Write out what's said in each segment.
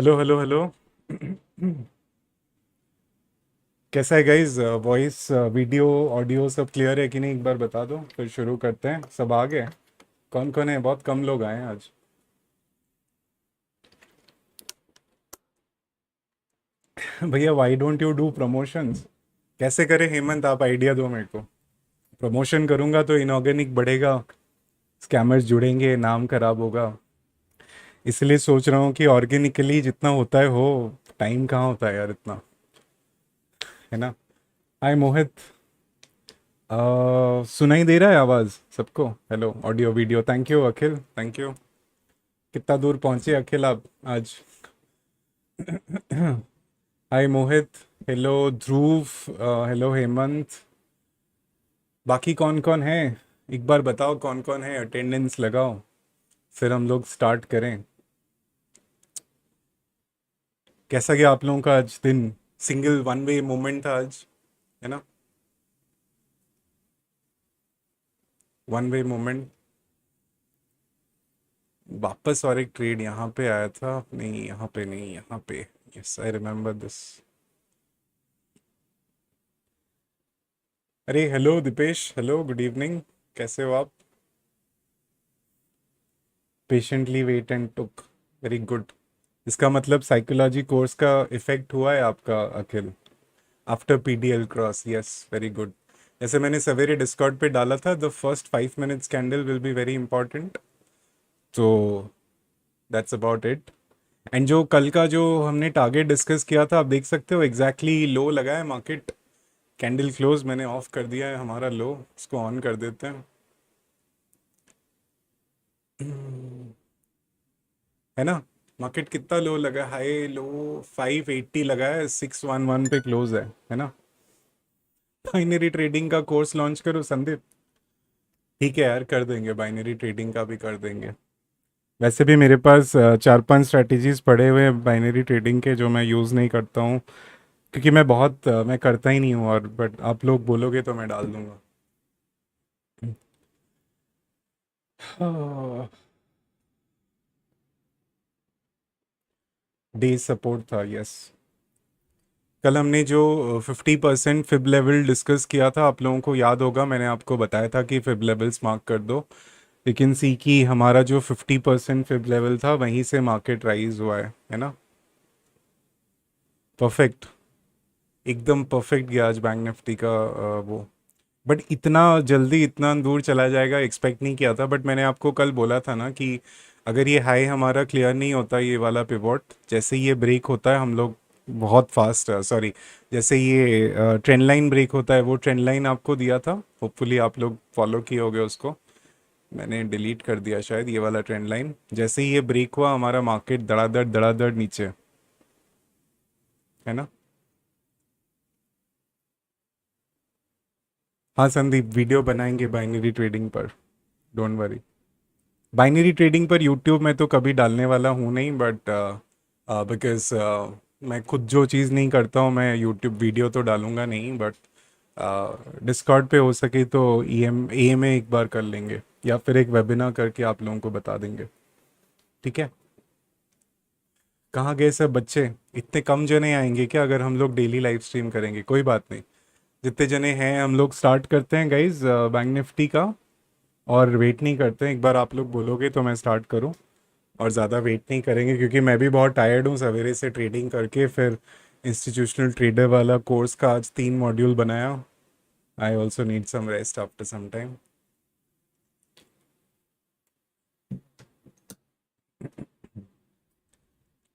Hello hello hello. कैसा है guys? Voice, video, audio सब क्लियर है कि नहीं? एक बार बता दो फिर शुरू करते हैं। सब आ गए? कौन कौन है? बहुत कम लोग आए हैं आज। भैया why don't you do promotions? कैसे करें हेमंत? आप आइडिया दो मेरे को। प्रमोशन करूंगा तो इनऑर्गेनिक बढ़ेगा, स्कैमर्स जुड़ेंगे, नाम खराब होगा। इसलिए सोच रहा हूँ कि ऑर्गेनिकली जितना होता है हो। टाइम कहाँ होता है यार इतना, है ना? हाय मोहित। सुनाई दे रहा है आवाज़ सबको? Hello, audio video. Thank you Akhil, thank you. कितना दूर पहुंचे अखिल आप आज? हाय मोहित। हेलो ध्रुव। हेलो हेमंत। बाकी कौन कौन है? एक बार बताओ कौन कौन है, अटेंडेंस लगाओ, फिर हम लोग स्टार्ट करें। कैसा गया आप लोगों का आज दिन? सिंगल वन वे मूवमेंट था आज, है ना? One way movement. वापस और एक ट्रेड यहाँ पे आया था, नहीं यहाँ पे नहीं, यहाँ पे। Yes I remember this. अरे hello Deepesh, hello, good evening. कैसे हो आप? Patiently wait and took. Very good. इसका मतलब साइकोलॉजी कोर्स का इफेक्ट हुआ है आपका Akhil? After PDL cross, yes very good. जैसे मैंने सवेरे डिस्कॉर्ड पे डाला था, the first 5 minutes candle will be very important. तो दैट्स अबाउट इट। एंड जो कल का जो हमने टारगेट डिस्कस किया था, आप देख सकते हो एग्जैक्टली लो लगा है मार्केट। कैंडल क्लोज मैंने ऑफ कर दिया है हमारा लो, इसको ऑन कर देते हैं। है ना? मार्केट कितना लो लगा? हाई लो 580 लगा है, 611 पे क्लोज है ना? बाइनरी ट्रेडिंग का कोर्स लॉन्च करो संदीप। ठीक है यार, कर देंगे, बाइनरी ट्रेडिंग का भी कर देंगे। वैसे भी मेरे पास 4-5 स्ट्रैटेजीज पड़े हुए हैं बाइनरी ट्रेडिंग के, जो मैं यूज़ नहीं करता हूँ, क्योंकि मैं करता ही नहीं हूँ। और बट आप लोग बोलोगे तो मैं डाल दूंगा। डे सपोर्ट था, यस। कल हमने जो 50% फिब लेवल डिस्कस किया था, आप लोगों को याद होगा, मैंने आपको बताया था कि फिब लेवल्स मार्क कर दो। लेकिन सी की हमारा जो 50% फिब लेवल था, वहीं से मार्केट राइज हुआ है ना? परफेक्ट। एकदम परफेक्ट गया आज बैंक निफ्टी का वो। बट इतना जल्दी इतना दूर चला जाएगा एक्सपेक्ट नहीं किया था। बट मैंने आपको कल बोला था ना कि अगर ये हाई हमारा क्लियर नहीं होता, ये वाला पिवोट, जैसे ये ब्रेक होता है हम लोग बहुत फास्ट, सॉरी, जैसे ये ट्रेंड लाइन ब्रेक होता है, वो ट्रेंड लाइन आपको दिया था, होपफुली आप लोग फॉलो किए होगे उसको। मैंने डिलीट कर दिया शायद ये वाला ट्रेंड लाइन। जैसे ही ये ब्रेक हुआ, हमारा मार्केट धड़ाधड़ नीचे, है ना? हाँ संदीप, वीडियो बनाएंगे बाइनरी ट्रेडिंग पर, डोंट वरी। बाइनरी ट्रेडिंग पर यूट्यूब में तो कभी डालने वाला हूँ नहीं, बट बिकॉज मैं खुद जो चीज़ नहीं करता हूँ, मैं यूट्यूब वीडियो तो डालूंगा नहीं। बट डिस्कॉर्ड पे हो सके तो एएमए एक बार कर लेंगे, या फिर एक वेबिनार करके आप लोगों को बता देंगे। ठीक है? कहाँ गए सब बच्चे? इतने कम जने आएंगे क्या अगर हम लोग डेली लाइव स्ट्रीम करेंगे? कोई बात नहीं, जितने जने हैं हम लोग स्टार्ट करते हैं गाइज बैंक निफ्टी का। और वेट नहीं करते हैं, एक बार आप लोग बोलोगे तो मैं स्टार्ट करूं। और ज़्यादा वेट नहीं करेंगे, क्योंकि मैं भी बहुत टायर्ड हूँ सवेरे से ट्रेडिंग करके, फिर इंस्टीट्यूशनल ट्रेडर वाला कोर्स का आज 3 मॉड्यूल बनाया। I also need some rest after some time.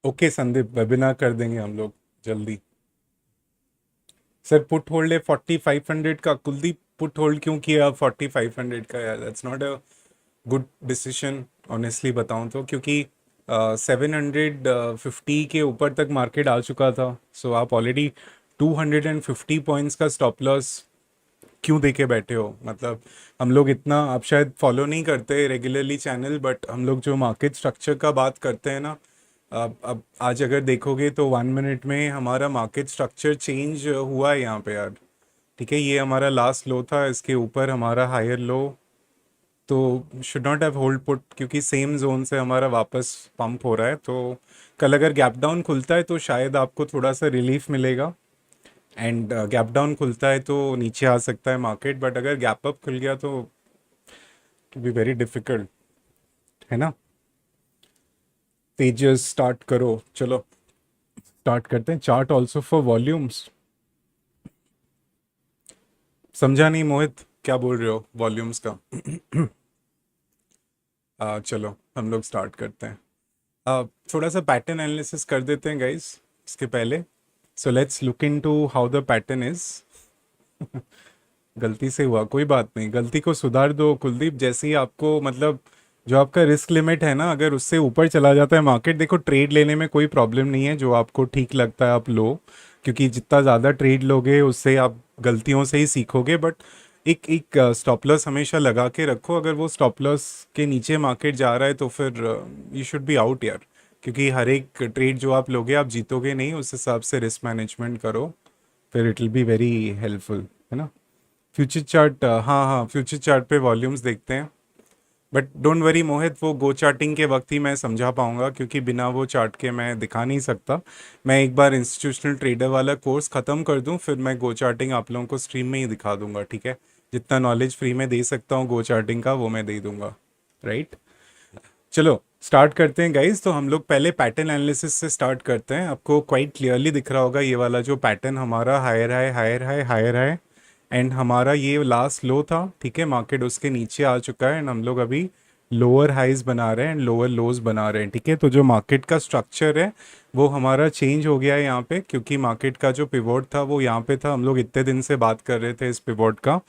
Okay Sandeep, webinar कर देंगे हम लोग जल्दी। सर पुट होल्ड है 4500 का। कुलदीप, पुट होल्ड क्यों किया 4500 का यार? That's not a good decision, honestly बताऊं तो, क्योंकि 750 के ऊपर तक मार्केट आ चुका था। सो आप ऑलरेडी 250 पॉइंट्स का स्टॉप लॉस क्यों देके बैठे हो? मतलब हम लोग इतना, आप शायद फॉलो नहीं करते रेगुलरली चैनल, बट हम लोग जो मार्केट स्ट्रक्चर का बात करते हैं ना, अब आज अगर देखोगे तो 1 मिनट में हमारा मार्केट स्ट्रक्चर चेंज हुआ है यहाँ पे यार। ठीक है, ये हमारा लास्ट लो था, इसके ऊपर हमारा हायर लो, तो should not have hold put, क्योंकि सेम जोन से हमारा वापस पंप हो रहा है। तो कल अगर गैप डाउन खुलता है तो शायद आपको थोड़ा सा रिलीफ मिलेगा, एंड गैप डाउन खुलता है तो नीचे आ सकता है मार्केट, बट अगर गैप अप खुल गया तो बी वेरी डिफिकल्ट, है ना। तेजस स्टार्ट करो, चलो स्टार्ट करते हैं। Chart also for volumes. समझा नहीं मोहित, क्या बोल रहे हो वॉल्यूम्स का? चलो हम लोग स्टार्ट करते हैं। थोड़ा सा पैटर्न एनालिसिस कर देते हैं गाइस इसके पहले। So let's look into how the pattern is. गलती से हुआ, कोई बात नहीं, गलती को सुधार दो कुलदीप। जैसे ही आपको मतलब जो आपका रिस्क लिमिट है ना, अगर उससे ऊपर चला जाता है मार्केट, देखो ट्रेड लेने में कोई प्रॉब्लम नहीं है, जो आपको ठीक लगता है आप लो, क्योंकि जितना ज़्यादा ट्रेड लोगे उससे आप गलतियों से ही सीखोगे। बट एक एक स्टॉप लॉस हमेशा लगा के रखो। अगर वो स्टॉप लॉस के नीचे मार्केट जा रहा है तो फिर यू शुड बी आउट यार, क्योंकि हर एक ट्रेड जो आप लोगे आप जीतोगे नहीं। उस हिसाब से रिस्क मैनेजमेंट करो, फिर it will be very helpful, है ना। फ्यूचर चार्ट, हाँ हाँ, फ्यूचर चार्ट पे वॉल्यूम्स देखते हैं। बट डोंट वरी मोहित, वो गो चार्टिंग के वक्त ही मैं समझा पाऊंगा, क्योंकि बिना वो चार्ट के मैं दिखा नहीं सकता। मैं एक बार इंस्टीट्यूशनल ट्रेडर वाला कोर्स ख़त्म कर दूं, फिर मैं गो चार्टिंग आप लोगों को स्ट्रीम में ही दिखा दूंगा, ठीक है। जितना नॉलेज फ्री में दे सकता हूँ गो चार्टिंग का, वो मैं दे दूंगा, राइट। चलो स्टार्ट करते हैं गाइज। तो हम लोग पहले पैटर्न एनालिसिस से स्टार्ट करते हैं। आपको क्वाइट क्लियरली दिख रहा होगा ये वाला जो पैटर्न हमारा, higher high higher high higher high, and हमारा ये लास्ट लो था, ठीक है। मार्केट उसके नीचे आ चुका है, एंड हम लोग अभी लोअर हाइज बना रहे हैं एंड लोअर लोज बना रहे हैं, ठीक है। तो जो मार्केट का स्ट्रक्चर है वो हमारा चेंज हो गया है यहाँ पे, क्योंकि मार्केट का जो पिवोट था वो यहाँ पे था। हम लोग इतने दिन से बात कर रहे थे इस पिवोट का,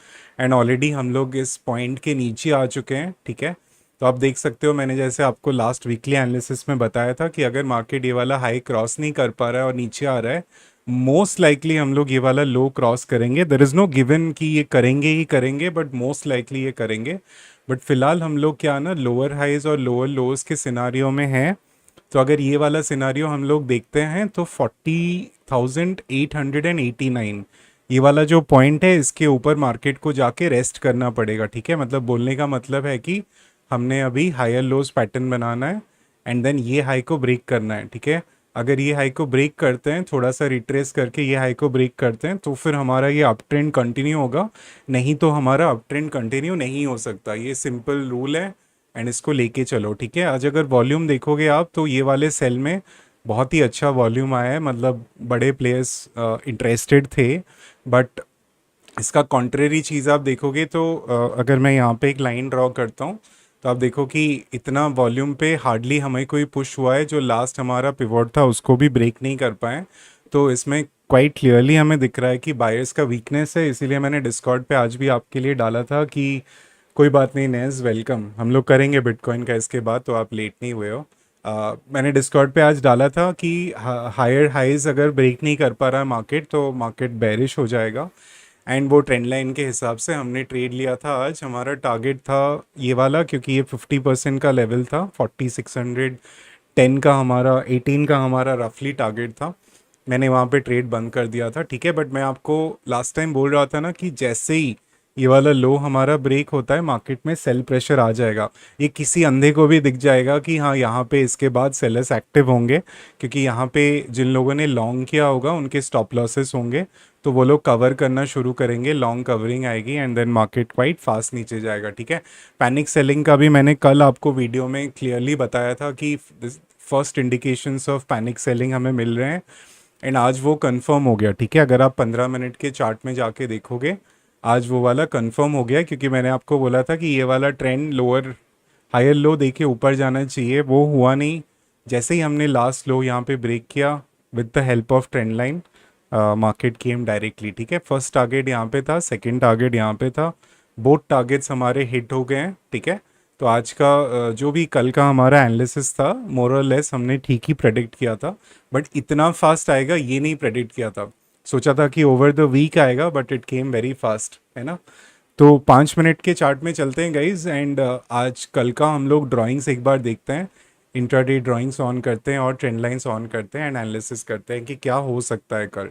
एंड ऑलरेडी हम लोग इस पॉइंट के नीचे आ चुके हैं, ठीक है। तो आप देख सकते हो, मैंने जैसे आपको लास्ट वीकली एनालिसिस में बताया था कि अगर मार्केट ये वाला हाई क्रॉस नहीं कर पा रहा है और नीचे आ रहा है, मोस्ट लाइकली हम लोग ये वाला लो क्रॉस करेंगे। देयर इज़ नो गिवन कि ये करेंगे ही करेंगे, बट मोस्ट लाइकली ये करेंगे। बट फिलहाल हम लोग क्या ना, लोअर हाइज और लोअर लोज के सिनारियो में हैं। तो अगर ये वाला सिनारियो हम लोग देखते हैं तो 40,889 ये वाला जो पॉइंट है, इसके ऊपर मार्केट को जाके रेस्ट करना पड़ेगा, ठीक है। मतलब बोलने का मतलब है कि हमने अभी हायर लोज पैटर्न बनाना है, एंड देन ये हाई को ब्रेक करना है, ठीक है। अगर ये हाई को ब्रेक करते हैं, थोड़ा सा रिट्रेस करके ये हाई को ब्रेक करते हैं, तो फिर हमारा ये अप ट्रेंड कंटिन्यू होगा। नहीं तो हमारा अप ट्रेंड कंटिन्यू नहीं हो सकता। ये सिंपल रूल है, एंड इसको लेके चलो, ठीक है। आज अगर वॉल्यूम देखोगे आप, तो ये वाले सेल में बहुत ही अच्छा वॉल्यूम आया है, मतलब बड़े प्लेयर्स इंटरेस्टेड थे। बट इसका कॉन्ट्रेरी चीज़ आप देखोगे तो अगर मैं यहाँ पे एक लाइन ड्रॉ करता हूँ, तो आप देखो कि इतना वॉल्यूम पे हार्डली हमें कोई पुश हुआ है। जो लास्ट हमारा पिवोट था उसको भी ब्रेक नहीं कर पाए। तो इसमें क्वाइट क्लियरली हमें दिख रहा है कि बायर्स का वीकनेस है। इसीलिए मैंने डिस्कॉर्ड पे आज भी आपके लिए डाला था कि कोई बात नहीं नेज, वेलकम, हम लोग करेंगे बिटकॉइन का इसके बाद, तो आप लेट नहीं हुए हो। मैंने डिस्कॉर्ड पे आज डाला था कि हायर हाइज अगर ब्रेक नहीं कर पा रहा है मार्केट, तो मार्केट बेरिश हो जाएगा। एंड वो ट्रेंड लाइन के हिसाब से हमने ट्रेड लिया था आज। हमारा टारगेट था ये वाला, क्योंकि ये 50% का लेवल था। 4610 का हमारा, 18 का हमारा रफली टारगेट था। मैंने वहाँ पे ट्रेड बंद कर दिया था, ठीक है। बट मैं आपको लास्ट टाइम बोल रहा था ना कि जैसे ही ये वाला लो हमारा ब्रेक होता है, मार्केट में सेल प्रेशर आ जाएगा। ये किसी अंधे को भी दिख जाएगा कि हाँ यहाँ पे इसके बाद सेलर्स एक्टिव होंगे, क्योंकि यहाँ पे जिन लोगों ने लॉन्ग किया होगा उनके स्टॉप लॉसेस होंगे, तो वो लोग कवर करना शुरू करेंगे, लॉन्ग कवरिंग आएगी, and then market quite fast नीचे जाएगा, ठीक है। पैनिक सेलिंग का भी मैंने कल आपको वीडियो में क्लियरली बताया था कि first indications of panic selling हमें मिल रहे हैं, एंड आज वो कंफर्म हो गया, ठीक है। अगर आप 15 मिनट के चार्ट में जाके देखोगे, आज वो वाला कंफर्म हो गया, क्योंकि मैंने आपको बोला था कि ये वाला ट्रेंड लोअर हायर लो देके ऊपर जाना चाहिए, वो हुआ नहीं। जैसे ही हमने लास्ट लो यहाँ पे ब्रेक किया with the help of trend line, market came directly, ठीक है। फर्स्ट टारगेट यहाँ पे था, सेकंड टारगेट यहाँ पे था, बोथ टारगेट्स हमारे हिट हो गए हैं, ठीक है। तो आज का जो भी कल का हमारा एनालिसिस था, मोर और लेस हमने ठीक ही प्रेडिक्ट किया था। बट इतना फास्ट आएगा ये नहीं प्रेडिक्ट किया था। सोचा था कि ओवर द वीक आएगा, but it came very fast, है ना। तो 5 मिनट के चार्ट में चलते हैं गाइज, एंड आज कल का हम लोग ड्राइंग्स एक बार देखते हैं। इंट्राडे ड्राइंग्स ऑन करते हैं और ट्रेंड लाइंस ऑन करते हैं, एंड एनालिसिस करते हैं कि क्या हो सकता है कल,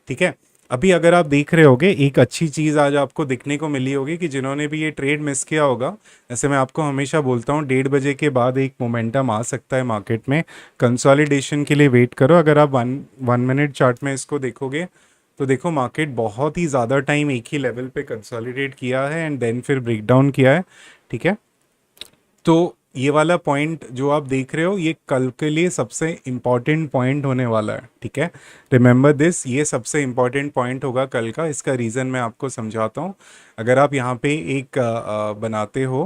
ठीक है। अभी अगर आप देख रहे होगे एक अच्छी चीज़ आज आपको दिखने को मिली होगी कि जिन्होंने भी ये ट्रेड मिस किया होगा, जैसे मैं आपको हमेशा बोलता हूँ 1:30 बजे के बाद एक मोमेंटम आ सकता है मार्केट में, कंसोलिडेशन के लिए वेट करो। अगर आप वन मिनट चार्ट में इसको देखोगे तो देखो मार्केट बहुत ही ज़्यादा टाइम एक ही लेवल पे कंसोलिडेट किया है एंड देन फिर ब्रेकडाउन किया है, ठीक है। तो ये वाला पॉइंट जो आप देख रहे हो ये कल के लिए सबसे इम्पॉर्टेंट पॉइंट होने वाला है, ठीक है। रिमेंबर दिस, ये सबसे इम्पॉर्टेंट पॉइंट होगा कल का। इसका रीज़न मैं आपको समझाता हूँ। अगर आप यहाँ पे एक बनाते हो,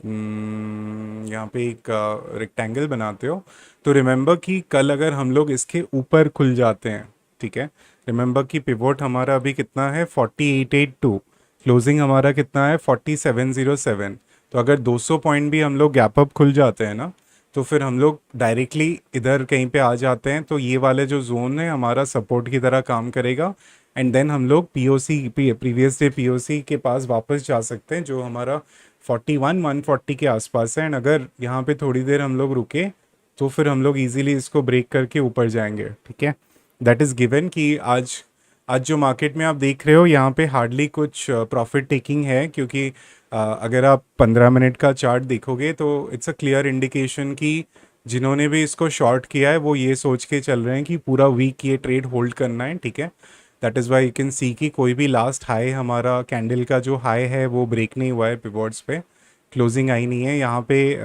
यहाँ पे एक रेक्टेंगल बनाते हो, तो रिमेंबर कि कल अगर हम लोग इसके ऊपर खुल जाते हैं, ठीक है। रिमेंबर कि पिवोट हमारा अभी कितना है 4882, क्लोजिंग हमारा कितना है 4707। तो अगर 200 पॉइंट भी हम लोग गैप अप खुल जाते हैं ना, तो फिर हम लोग डायरेक्टली इधर कहीं पे आ जाते हैं। तो ये वाले जो जोन है हमारा सपोर्ट की तरह काम करेगा एंड देन हम लोग पीओसी प्रीवियस डे पीओसी के पास वापस जा सकते हैं जो हमारा 41 140 के आसपास है। एंड अगर यहाँ पे थोड़ी देर हम लोग रुके तो फिर हम लोग इजीली इसको ब्रेक करके ऊपर जाएंगे, ठीक है। दैट इज़ गिवन कि आज आज जो मार्केट में आप देख रहे हो यहाँ पे हार्डली कुछ प्रॉफिट टेकिंग है, क्योंकि अगर आप 15 मिनट का चार्ट देखोगे तो इट्स अ क्लियर इंडिकेशन कि जिन्होंने भी इसको शॉर्ट किया है वो ये सोच के चल रहे हैं कि पूरा वीक ये ट्रेड होल्ड करना है, ठीक है। That is why you can see कि कोई भी लास्ट हाई हमारा कैंडल का जो हाई है वो ब्रेक नहीं हुआ है, पिवोट्स पे क्लोजिंग आई नहीं है यहाँ पे।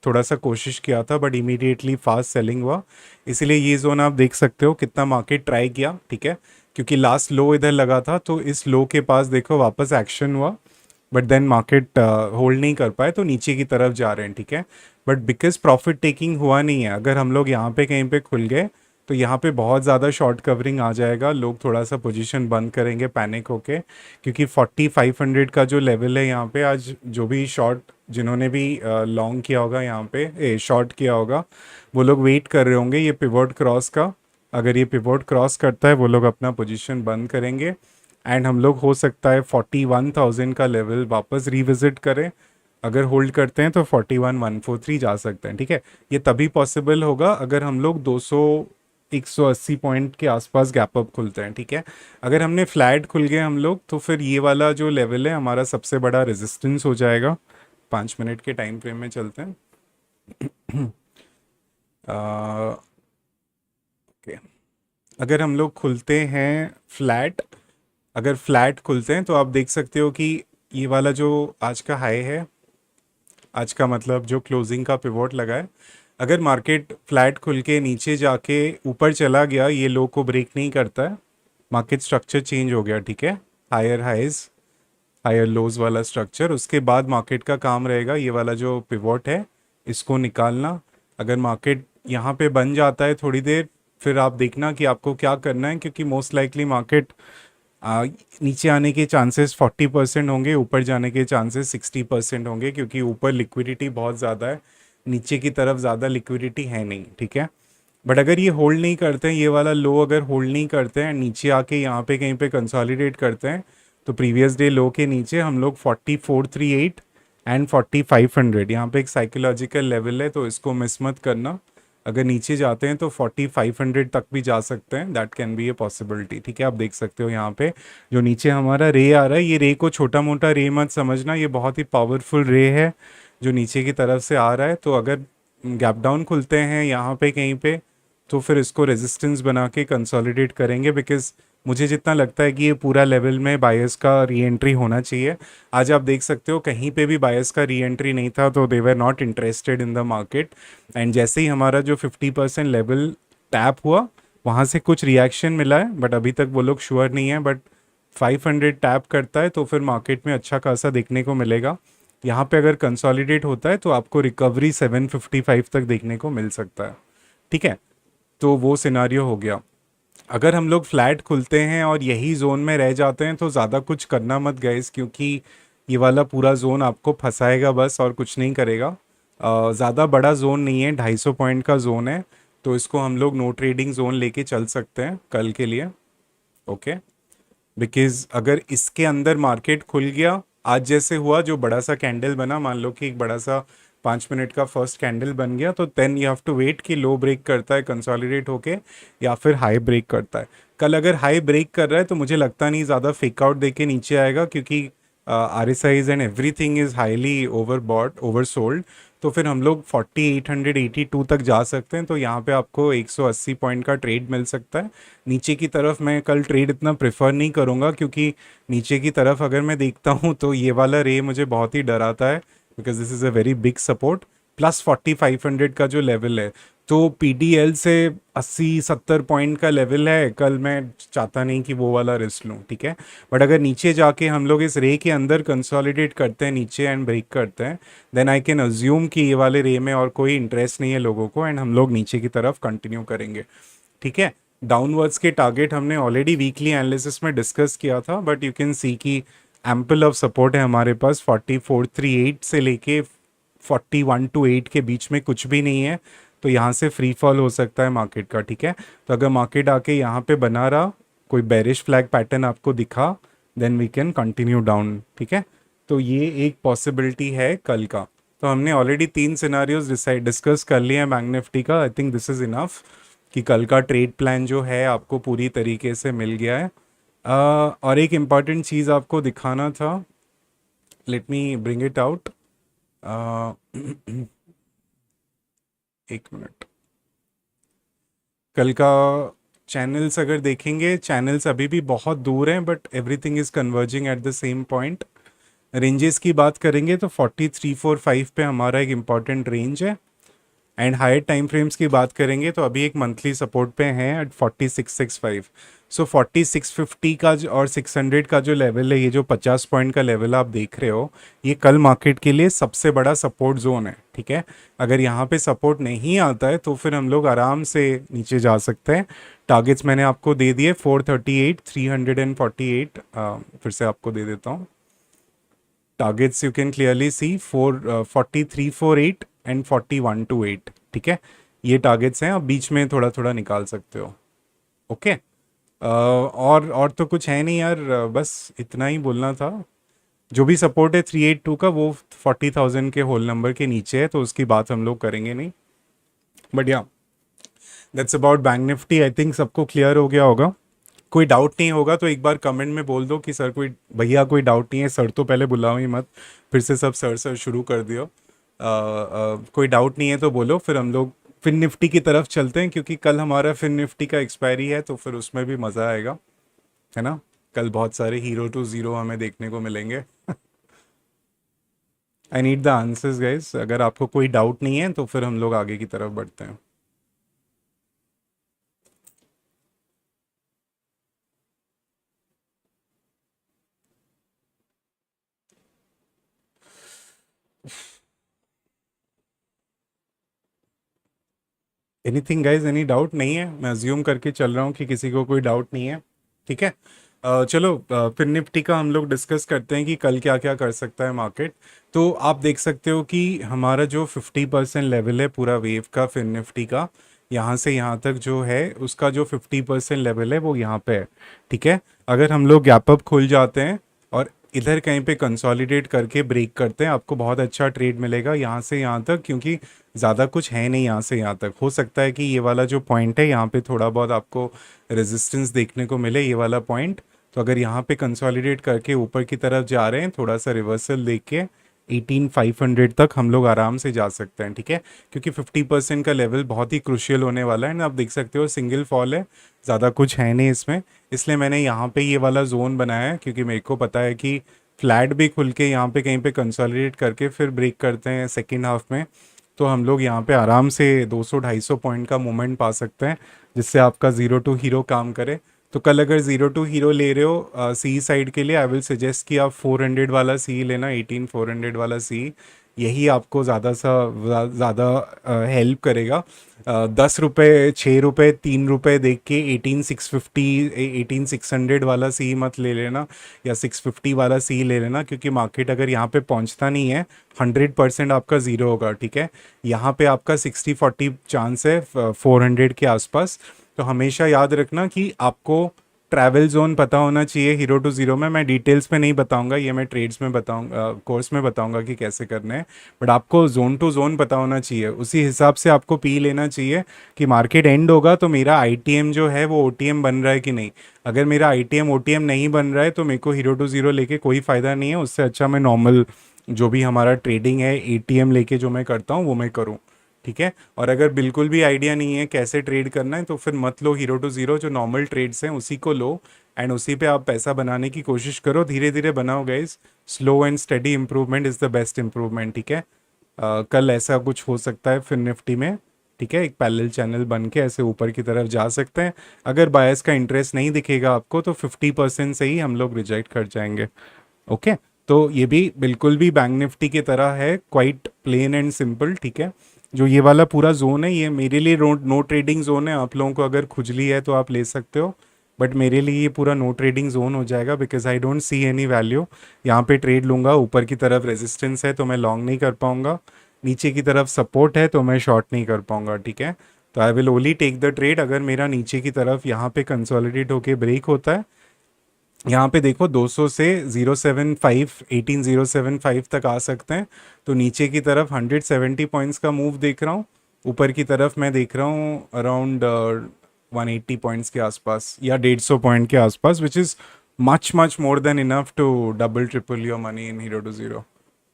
थोड़ा सा कोशिश किया था बट इमीडिएटली फास्ट सेलिंग हुआ, इसीलिए ये जोन आप देख सकते हो कितना मार्केट ट्राई किया, ठीक है। क्योंकि लास्ट लो इधर लगा था तो इस लो के पास देखो वापस एक्शन हुआ, बट देन मार्केट होल्ड नहीं कर पाए तो नीचे की तरफ जा रहे हैं, ठीक है। बट बिकॉज प्रॉफिट टेकिंग हुआ नहीं है, अगर हम लोग यहाँ पे कहीं पे खुल गए तो यहाँ पे बहुत ज़्यादा शॉर्ट कवरिंग आ जाएगा, लोग थोड़ा सा पोजीशन बंद करेंगे पैनिक होके, क्योंकि 4500 का जो लेवल है यहाँ पे आज जो भी शॉर्ट जिन्होंने भी लॉन्ग किया होगा यहाँ पे शॉर्ट किया होगा वो लोग वेट कर रहे होंगे ये पिवोट क्रॉस का। अगर ये पिवोट क्रॉस करता है वो लोग अपना पोजीशन बंद करेंगे एंड हम लोग हो सकता है 41,000 का लेवल वापस रिविजिट करें। अगर होल्ड करते हैं तो 41,143 जा सकते हैं, ठीक है। ये तभी पॉसिबल होगा अगर हम लोग 200 180 पॉइंट के आसपास गैप अप खुलते हैं, ठीक है। अगर हमने फ्लैट खुल गए हम लोग तो फिर ये वाला जो लेवल है हमारा सबसे बड़ा रेजिस्टेंस हो जाएगा। 5 मिनट के टाइम फ्रेम में चलते हैं। ओके, अगर हम लोग खुलते हैं फ्लैट, अगर फ्लैट खुलते हैं तो आप देख सकते हो कि ये वाला जो आज का हाई है, आज का मतलब जो क्लोजिंग का पिवोट लगा है, अगर मार्केट फ्लैट खुल के नीचे जाके ऊपर चला गया ये लो को ब्रेक नहीं करता है, मार्केट स्ट्रक्चर चेंज हो गया, ठीक है। हायर हाइज हायर लोज वाला स्ट्रक्चर, उसके बाद मार्केट का काम रहेगा ये वाला जो पिवोट है इसको निकालना। अगर मार्केट यहाँ पे बन जाता है थोड़ी देर, फिर आप देखना कि आपको क्या करना है, क्योंकि मोस्ट लाइकली मार्केट नीचे आने के चांसेस 40% होंगे, ऊपर जाने के चांसेस 60% होंगे, क्योंकि ऊपर लिक्विडिटी बहुत ज़्यादा है, नीचे की तरफ ज़्यादा लिक्विडिटी है नहीं, ठीक है। बट अगर ये होल्ड नहीं करते हैं, ये वाला लो अगर होल्ड नहीं करते हैं, नीचे आके यहाँ पे कहीं पे कंसोलिडेट करते हैं, तो प्रीवियस डे लो के नीचे हम लोग 4438 एंड 4500 यहाँ पे एक साइकोलॉजिकल लेवल है, तो इसको मिस मत करना। अगर नीचे जाते हैं तो 4500 तक भी जा सकते हैं, that can be a possibility, ठीक है। आप देख सकते हो यहाँ पे जो नीचे हमारा रे आ रहा है, ये रे को छोटा मोटा रे मत समझना, ये बहुत ही पावरफुल रे है जो नीचे की तरफ से आ रहा है। तो अगर गैप डाउन खुलते हैं यहाँ पे कहीं पे तो फिर इसको रेजिस्टेंस बना के कंसोलिडेट करेंगे, बिकॉज मुझे जितना लगता है कि ये पूरा लेवल में बायस का री एंट्री होना चाहिए। आज आप देख सकते हो कहीं पे भी बायस का री एंट्री नहीं था, तो they were not interested in the market. And जैसे ही हमारा जो 50% लेवल टैप हुआ वहाँ से कुछ रिएक्शन मिला है, बट अभी तक वो लोग श्योर नहीं है। बट 500 टैप करता है तो फिर मार्केट में अच्छा खासा देखने को मिलेगा। यहाँ पे अगर कंसोलिडेट होता है तो आपको रिकवरी 755 तक देखने को मिल सकता है, ठीक है। तो वो सिनारियो हो गया। अगर हम लोग फ्लैट खुलते हैं और यही जोन में रह जाते हैं तो ज़्यादा कुछ करना मत गाइस, क्योंकि ये वाला पूरा जोन आपको फंसाएगा बस और कुछ नहीं करेगा। ज़्यादा बड़ा जोन नहीं है, 250 पॉइंट का जोन है, तो इसको हम लोग नो ट्रेडिंग जोन लेके चल सकते हैं कल के लिए, ओके। बिकॉज अगर इसके अंदर मार्केट खुल गया आज जैसे हुआ, जो बड़ा सा कैंडल बना, मान लो कि एक बड़ा सा 5 मिनट का फर्स्ट कैंडल बन गया तो then you have to wait कि लो ब्रेक करता है कंसोलिडेट होके या फिर हाई ब्रेक करता है। कल अगर हाई ब्रेक कर रहा है तो मुझे लगता नहीं ज़्यादा फेक आउट देके नीचे आएगा, क्योंकि R S Is and everything is highly overbought oversold. तो फिर हम लोग 4882 तक जा सकते हैं, तो यहाँ पे आपको 180 पॉइंट का ट्रेड मिल सकता है। नीचे की तरफ मैं कल ट्रेड इतना प्रेफर नहीं करूँगा, क्योंकि नीचे की तरफ अगर मैं देखता हूँ तो ये वाला रे मुझे बहुत ही डराता है, because this is a very big support. Plus 4500 का जो लेवल है, तो पीडीएल से 80-70 पॉइंट का लेवल है। कल मैं चाहता नहीं कि वो वाला रिस्क लूँ, ठीक है। बट अगर नीचे जाके हम लोग इस रे के अंदर कंसोलिडेट करते हैं नीचे एंड ब्रेक करते हैं, देन आई कैन अज्यूम कि ये वाले रे में और कोई इंटरेस्ट नहीं है लोगों को, एंड हम लोग नीचे की तरफ कंटिन्यू करेंगे, ठीक है। डाउनवर्ड्स के टारगेट हमने ऑलरेडी वीकली एनालिसिस में डिस्कस किया था, बट यू कैन सी कि एम्पल ऑफ सपोर्ट है हमारे पास। 4438 से लेके 4128 के बीच में कुछ भी नहीं है, तो यहाँ से फ्री फॉल हो सकता है मार्केट का, ठीक है। तो अगर मार्केट आके यहाँ पे बना रहा, कोई बेरिश फ्लैग पैटर्न आपको दिखा, then we can continue down, ठीक है। तो ये एक पॉसिबिलिटी है कल का। तो हमने ऑलरेडी 3 सिनारियोज डिस्कस कर लिए हैं बैंक निफ्टी का। I think this is enough कि कल का ट्रेड प्लान जो है आपको पूरी तरीके से मिल गया है। और एक इम्पॉर्टेंट चीज़ आपको दिखाना था, let me bring it out. एक मिनट। कल का चैनल्स अगर देखेंगे, चैनल्स अभी भी बहुत दूर हैं, but everything is converging at the same point. Ranges की बात करेंगे तो 4345 पे हमारा एक इम्पॉर्टेंट रेंज है, एंड हायर टाइम फ्रेम्स की बात करेंगे तो अभी एक मंथली सपोर्ट पे हैं एट 4665। सो 4650 का और 600 का जो लेवल है, ये जो 50 पॉइंट का लेवल आप देख रहे हो, ये कल मार्केट के लिए सबसे बड़ा सपोर्ट जोन है, ठीक है। अगर यहाँ पे सपोर्ट नहीं आता है तो फिर हम लोग आराम से नीचे जा सकते हैं। टारगेट्स मैंने आपको दे दिए 438, 348। फिर से आपको दे देता हूँ targets. You can clearly see 4348 and 4128, ठीक है। ये टारगेट्स हैं, आप बीच में थोड़ा थोड़ा निकाल सकते हो, ओके। और तो कुछ है नहीं यार, बस इतना ही बोलना था। जो भी सपोर्ट है 382 का, वो 40,000 के होल नंबर के नीचे है, तो उसकी बात हम लोग करेंगे नहीं। बट या that's about bank Nifty. I think सबको क्लियर हो गया होगा। कोई डाउट नहीं होगा तो एक बार कमेंट में बोल दो कि सर कोई भैया कोई डाउट नहीं है। सर तो पहले बुलाओ ही मत, फिर से सब सर सर शुरू कर दियो। कोई डाउट नहीं है तो बोलो, फिर हम लोग फिर निफ्टी की तरफ चलते हैं, क्योंकि कल हमारा फिर निफ्टी का एक्सपायरी है, तो फिर उसमें भी मज़ा आएगा, है ना। कल बहुत सारे हीरो टू ज़ीरो हमें देखने को मिलेंगे। I need the answers guys. अगर आपको कोई डाउट नहीं है तो फिर हम लोग आगे की तरफ बढ़ते हैं। एनीथिंग गाइज, एनी डाउट नहीं है? मैं अज्यूम करके चल रहा हूँ कि किसी को कोई डाउट नहीं है, ठीक है। चलो फिर निफ्टी का हम लोग डिस्कस करते हैं कि कल क्या क्या कर सकता है मार्केट। तो आप देख सकते हो कि हमारा जो 50% लेवल है पूरा वेव का फिर निफ्टी का, यहाँ से यहाँ तक जो है उसका जो 50% लेवल है वो यहाँ पे है, ठीक है। अगर हम लोग गैप अप खुल जाते हैं और इधर कहीं पे कंसोलिडेट करके ब्रेक करते हैं, आपको बहुत अच्छा ट्रेड मिलेगा यहाँ से यहाँ तक, क्योंकि ज़्यादा कुछ है नहीं यहाँ से यहाँ तक। हो सकता है कि ये वाला जो पॉइंट है यहाँ पे थोड़ा बहुत आपको रेजिस्टेंस देखने को मिले, ये वाला पॉइंट। तो अगर यहाँ पे कंसोलिडेट करके ऊपर की तरफ जा रहे हैं, थोड़ा सा रिवर्सल देख के 18500 तक हम लोग आराम से जा सकते हैं, ठीक है। क्योंकि 50% का लेवल बहुत ही क्रुशियल होने वाला है ना। आप देख सकते हो सिंगल फॉल है, ज़्यादा कुछ है नहीं इसमें, इसलिए मैंने यहाँ पे ये वाला जोन बनाया है, क्योंकि मेरे को पता है कि फ्लैट भी खुल के यहाँ पे कहीं पे कंसोलिडेट करके फिर ब्रेक करते हैं सेकेंड हाफ में, तो हम लोग यहाँ पे आराम से 200-250 पॉइंट का मूवमेंट पा सकते हैं, जिससे आपका ज़ीरो टू हीरो काम करे। तो कल अगर ज़ीरो टू हीरो ले रहे हो सी साइड के लिए, आई विल सजेस्ट कि आप 400 वाला सी लेना, 18400 वाला सी। यही आपको ज़्यादा हेल्प करेगा। 10 रुपये, 6 रुपये, 3 रुपये देख के 18650, 18600 वाला सी मत ले लेना, या 650 वाला सी ले लेना, क्योंकि मार्केट अगर यहाँ पे पहुँचता नहीं है 100% आपका ज़ीरो होगा, ठीक है। यहाँ पे आपका 60-40 चांस है 400 के आसपास। तो हमेशा याद रखना कि आपको ट्रैवल जोन पता होना चाहिए हीरो टू ज़ीरो में। मैं डिटेल्स में नहीं बताऊंगा, ये मैं ट्रेड्स में बताऊंगा, कोर्स में बताऊंगा कि कैसे करने हैं। बट आपको जोन टू जोन पता होना चाहिए, उसी हिसाब से आपको पी लेना चाहिए कि मार्केट एंड होगा तो मेरा आईटीएम जो है वो ओटीएम बन रहा है कि नहीं। अगर मेरा आईटीएम ओटीएम नहीं बन रहा है तो मेरे को हीरो टू ज़ीरो लेके कोई फ़ायदा नहीं है। उससे अच्छा मैं नॉर्मल जो भी हमारा ट्रेडिंग है एटीएम लेके जो मैं करता हूँ वो मैं करूँ। ठीक है। और अगर बिल्कुल भी आइडिया नहीं है कैसे ट्रेड करना है तो फिर मत लो हीरो टू ज़ीरो, जो नॉर्मल ट्रेड्स हैं उसी को लो एंड उसी पे आप पैसा बनाने की कोशिश करो। धीरे धीरे बनाओ guys, slow and steady improvement is the best improvement. ठीक है। कल ऐसा कुछ हो सकता है फिर निफ्टी में। ठीक है, एक पैरेलल चैनल बन के ऐसे ऊपर की तरफ जा सकते हैं। अगर बायस का इंटरेस्ट नहीं दिखेगा आपको तो 50% से ही हम लोग रिजेक्ट कर जाएंगे। ओके। तो ये भी बिल्कुल भी बैंक निफ्टी की तरह है, क्वाइट प्लेन एंड सिंपल। ठीक है। जो ये वाला पूरा जोन है ये मेरे लिए नो ट्रेडिंग जोन है। आप लोगों को अगर खुजली है तो आप ले सकते हो, बट मेरे लिए ये पूरा नो ट्रेडिंग जोन हो जाएगा because I don't see any value. यहाँ पे ट्रेड लूंगा, ऊपर की तरफ रेजिस्टेंस है तो मैं लॉन्ग नहीं कर पाऊंगा, नीचे की तरफ सपोर्ट है तो मैं शॉर्ट नहीं कर पाऊंगा। ठीक है। तो I will only take the trade अगर मेरा नीचे की तरफ यहाँ पे कंसोलिडेट होके ब्रेक होता है। यहाँ पे देखो 200 से 075 18075 तक आ सकते हैं। तो नीचे की तरफ 170 पॉइंट्स का मूव देख रहा हूँ, ऊपर की तरफ मैं देख रहा हूँ अराउंड 180 पॉइंट्स के आसपास या 150 पॉइंट के आसपास, which is much much more than enough to double triple your money in hero to zero.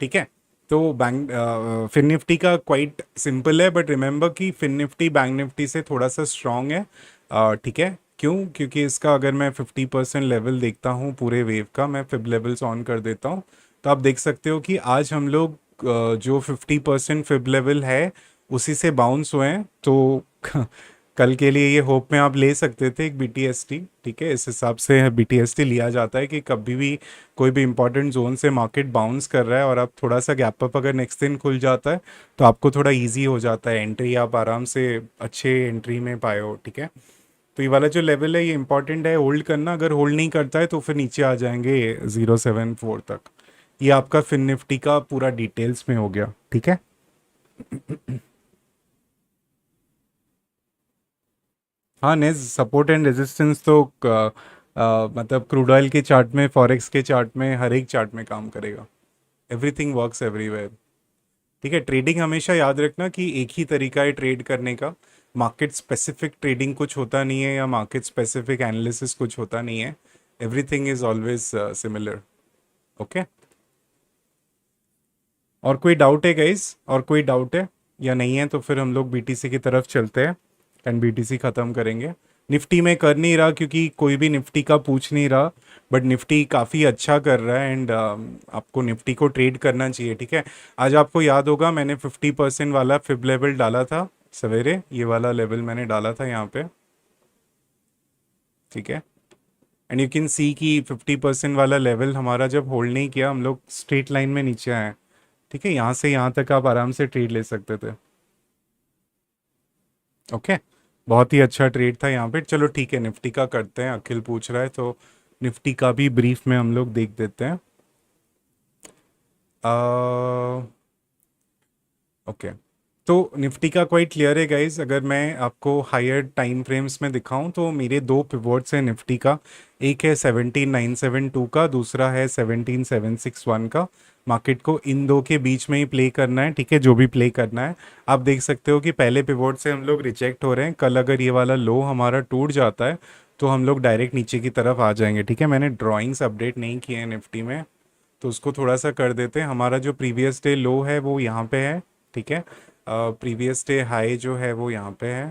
ठीक है। तो बैंक फिन निफ्टी का क्वाइट सिंपल है, बट रिमेंबर कि फिन निफ्टी बैंक निफ्टी से थोड़ा सा स्ट्रांग है। ठीक है। क्यों? क्योंकि इसका अगर मैं 50% लेवल देखता हूँ पूरे वेव का, मैं फिब लेवल्स ऑन कर देता हूँ तो आप देख सकते हो कि आज हम लोग जो 50% फिब लेवल है उसी से बाउंस हुए हैं। तो कल के लिए ये होप में आप ले सकते थे एक बीटीएसटी। ठीक है, इस हिसाब से बीटीएसटी लिया जाता है कि कभी भी कोई भी इंपॉर्टेंट जोन से मार्केट बाउंस कर रहा है और आप थोड़ा सा गैप अप अगर नेक्स्ट दिन खुल जाता है तो आपको थोड़ा इजी हो जाता है एंट्री, आप आराम से अच्छे एंट्री में पाए हो। ठीक है। तो ये वाला जो लेवल है ये इंपॉर्टेंट है होल्ड करना, अगर होल्ड नहीं करता है तो फिर नीचे आ जाएंगे 074 तक। ये आपका फिन निफ्टी का पूरा डिटेल्स में हो गया। ठीक है। हाँ नेज, सपोर्ट एंड रेजिस्टेंस तो मतलब क्रूड ऑयल के चार्ट में, फॉरेक्स के चार्ट में, हर एक चार्ट में काम करेगा। Everything works everywhere. ठीक है। ट्रेडिंग हमेशा याद रखना कि एक ही तरीका है ट्रेड करने का। मार्केट स्पेसिफिक ट्रेडिंग कुछ होता नहीं है या मार्केट स्पेसिफिक एनालिसिस कुछ होता नहीं है। Everything is always similar. Okay. और कोई डाउट है गाइस? और कोई डाउट है या नहीं है तो फिर हम लोग बीटीसी की तरफ चलते हैं एंड बीटीसी ख़त्म करेंगे। निफ्टी में कर नहीं रहा क्योंकि कोई भी निफ्टी का पूछ नहीं रहा, बट निफ्टी काफ़ी अच्छा कर रहा है एंड आपको निफ्टी को ट्रेड करना चाहिए। ठीक है। आज आपको याद होगा मैंने 50% वाला फिब लेवल डाला था सवेरे, ये वाला लेवल मैंने डाला था यहाँ पे। ठीक है। एंड यू कैन सी कि 50% वाला लेवल हमारा जब होल्ड नहीं किया हम लोग स्ट्रेट लाइन में नीचे आए। ठीक है। यहाँ से यहाँ तक आप आराम से ट्रेड ले सकते थे। ओके। बहुत ही अच्छा ट्रेड था यहाँ पे। चलो ठीक है, निफ्टी का करते हैं, अखिल पूछ रहा है तो निफ्टी का भी ब्रीफ में हम लोग देख देते हैं। ओके। तो निफ्टी का क्वाइट क्लियर है गाइज। अगर मैं आपको हायर टाइम फ्रेम्स में दिखाऊं तो मेरे दो पिवोट्स हैं निफ्टी का, एक है 17972 का, दूसरा है 17761 का। मार्केट को इन दो के बीच में ही प्ले करना है। ठीक है, जो भी प्ले करना है। आप देख सकते हो कि पहले पिवोट से हम लोग रिजेक्ट हो रहे हैं। कल अगर ये वाला लो हमारा टूट जाता है तो हम लोग डायरेक्ट नीचे की तरफ आ जाएंगे। ठीक है। मैंने ड्राइंग्स अपडेट नहीं किए हैं निफ्टी में तो उसको थोड़ा सा कर देते हैं। हमारा जो प्रीवियस डे लो है वो यहाँ पे है। ठीक है। प्रीवियस डे हाई जो है वो यहाँ पे है।